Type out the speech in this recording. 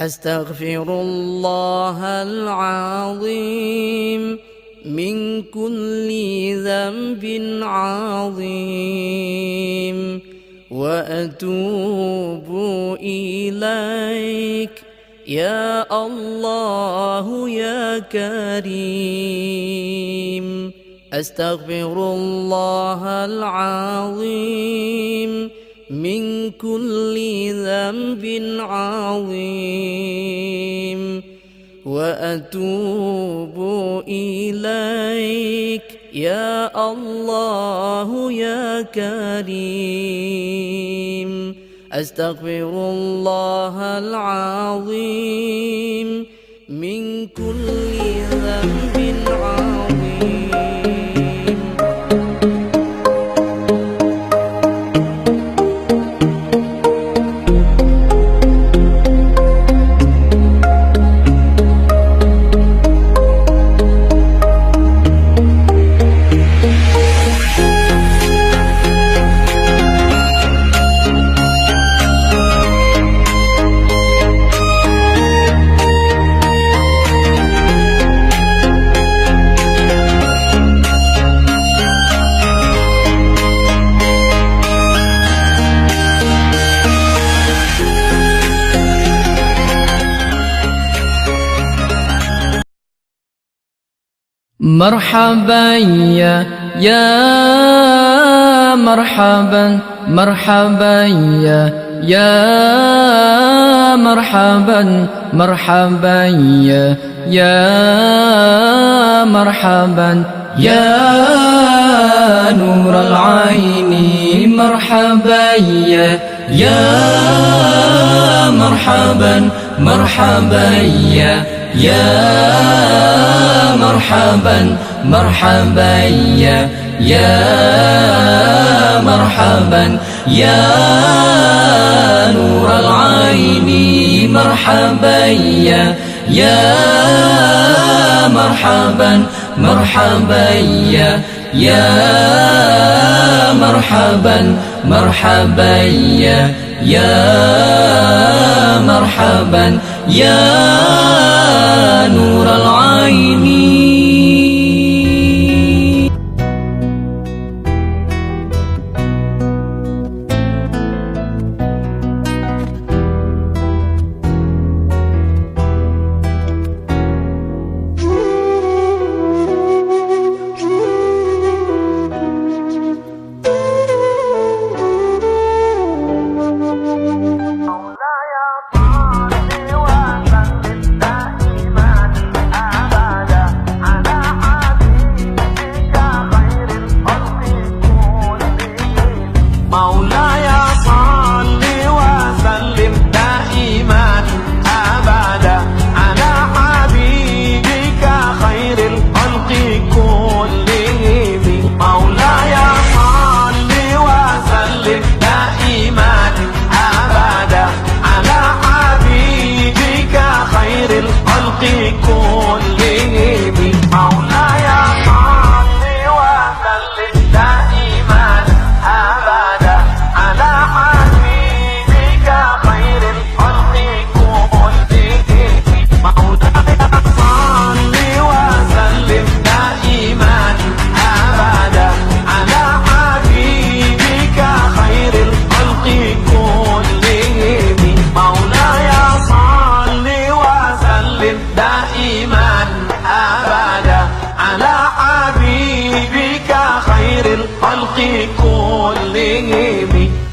أستغفر الله العظيم من كل ذنب عظيم وأتوب إليك يا الله يا كريم. أستغفر الله العظيم من كل ذنب عظيم وأتوب إليك يا الله يا كريم. أستغفر الله العظيم من كل ذنب عظيم. مرحبا يا مرحبا مرحبا يا مرحبا مرحبا يا مرحبا يا نور العين مرحبا يا مرحبا مرحبا يا مرحبا مرحبا يا مرحبا يا نور العين مرحبا يا مرحبا مرحبا يا مرحبا مرحبا يا مرحبا يا نور العين. الخلق كلهم